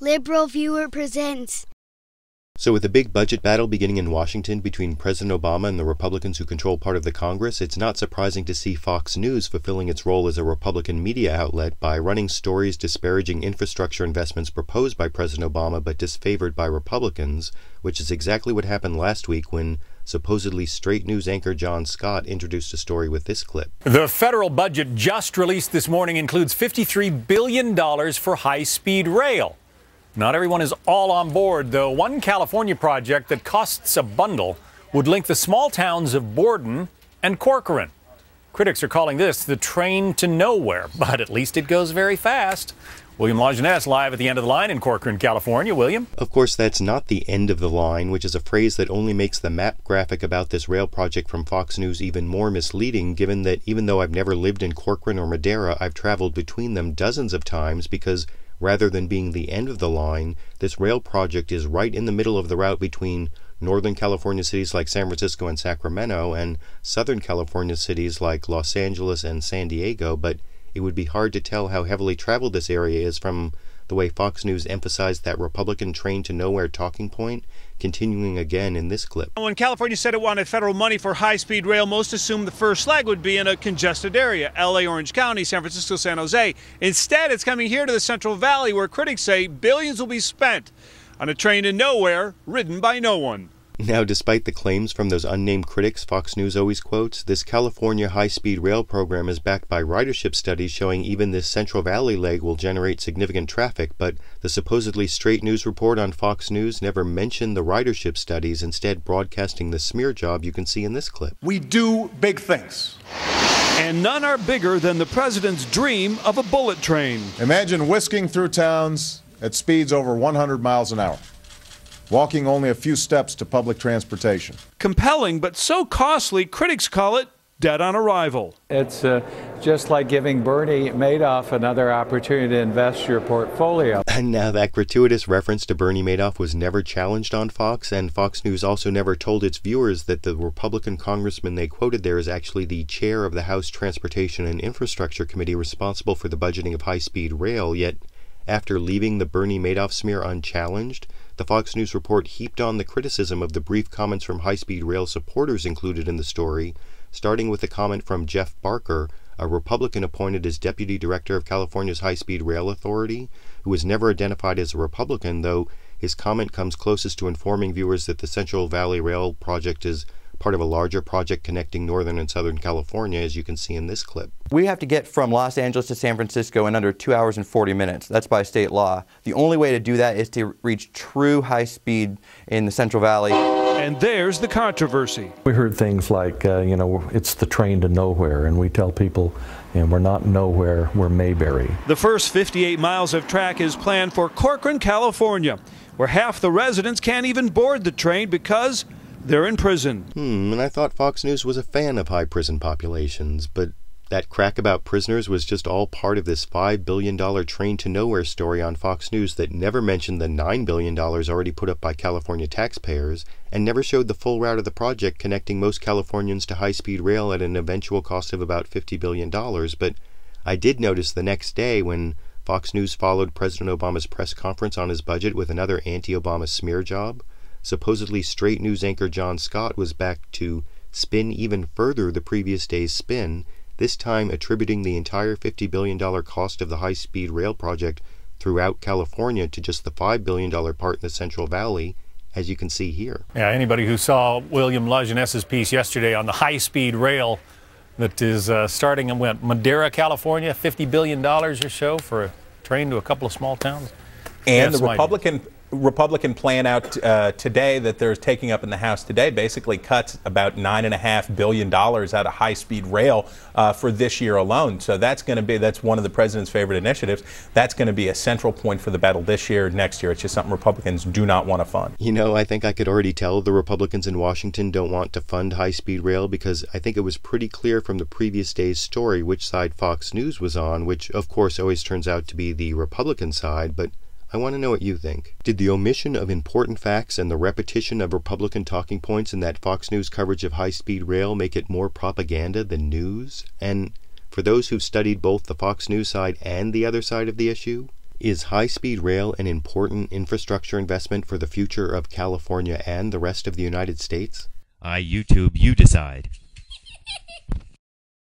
LiberalViewer presents. So with the big budget battle beginning in Washington between President Obama and the Republicans who control part of the Congress, it's not surprising to see Fox News fulfilling its role as a Republican media outlet by running stories disparaging infrastructure investments proposed by President Obama but disfavored by Republicans, which is exactly what happened last week when supposedly straight news anchor Jon Scott introduced a story with this clip. The federal budget just released this morning includes $53 billion for high-speed rail. Not everyone is all on board, though. One California project that costs a bundle would link the small towns of Borden and Corcoran. Critics are calling this the train to nowhere, but at least it goes very fast. William Lajeunesse live at the end of the line in Corcoran, California. William? Of course, that's not the end of the line, which is a phrase that only makes the map graphic about this rail project from Fox News even more misleading, given that even though I've never lived in Corcoran or Madera, I've traveled between them dozens of times because rather than being the end of the line, this rail project is right in the middle of the route between Northern California cities like San Francisco and Sacramento and Southern California cities like Los Angeles and San Diego, but it would be hard to tell how heavily traveled this area is from the way Fox News emphasized that Republican train to nowhere talking point, continuing again in this clip. When California said it wanted federal money for high-speed rail, most assumed the first leg would be in a congested area, LA, Orange County, San Francisco, San Jose. Instead, it's coming here to the Central Valley, where critics say billions will be spent on a train to nowhere ridden by no one. Now, despite the claims from those unnamed critics Fox News always quotes, this California high-speed rail program is backed by ridership studies showing even this Central Valley leg will generate significant traffic, but the supposedly straight news report on Fox News never mentioned the ridership studies, instead broadcasting the smear job you can see in this clip. We do big things. And none are bigger than the president's dream of a bullet train. Imagine whisking through towns at speeds over 100 miles an hour, walking only a few steps to public transportation. Compelling, but so costly, critics call it dead on arrival. It's just like giving Bernie Madoff another opportunity to invest your portfolio. And now that gratuitous reference to Bernie Madoff was never challenged on Fox, and Fox News also never told its viewers that the Republican congressman they quoted there is actually the chair of the House Transportation and Infrastructure Committee responsible for the budgeting of high-speed rail, yet after leaving the Bernie Madoff smear unchallenged, the Fox News report heaped on the criticism of the brief comments from high-speed rail supporters included in the story, starting with a comment from Jeff Barker, a Republican appointed as Deputy Director of California's High-Speed Rail Authority, who was never identified as a Republican, though his comment comes closest to informing viewers that the Central Valley Rail project is part of a larger project connecting Northern and Southern California, as you can see in this clip. We have to get from Los Angeles to San Francisco in under 2 hours and 40 minutes. That's by state law. The only way to do that is to reach true high speed in the Central Valley. And there's the controversy. We heard things like, it's the train to nowhere, and we tell people, we're not nowhere, we're Mayberry. The first 58 miles of track is planned for Corcoran, California, where half the residents can't even board the train because they're in prison. And I thought Fox News was a fan of high prison populations, but that crack about prisoners was just all part of this $5 billion train to nowhere story on Fox News that never mentioned the $9 billion already put up by California taxpayers and never showed the full route of the project connecting most Californians to high-speed rail at an eventual cost of about $50 billion. But I did notice the next day when Fox News followed President Obama's press conference on his budget with another anti-Obama smear job, supposedly straight news anchor Jon Scott was back to spin even further the previous day's spin, this time attributing the entire $50 billion cost of the high-speed rail project throughout California to just the $5 billion part in the Central Valley, as you can see here. Yeah, anybody who saw William Lajeunesse's piece yesterday on the high-speed rail that is starting in Madera, California, $50 billion or so for a train to a couple of small towns. And the Republican plan out today that they're taking up in the House today basically cuts about $9.5 billion out of high-speed rail for this year alone. So that's one of the president's favorite initiatives. That's going to be a central point for the battle this year, next year. It's just something Republicans do not want to fund. I think I could already tell the Republicans in Washington don't want to fund high-speed rail because I think it was pretty clear from the previous day's story which side Fox News was on, which of course always turns out to be the Republican side, but I want to know what you think. Did the omission of important facts and the repetition of Republican talking points in that Fox News coverage of high-speed rail make it more propaganda than news? And for those who've studied both the Fox News side and the other side of the issue, Is high-speed rail an important infrastructure investment for the future of California and the rest of the United States? I YouTube, you decide.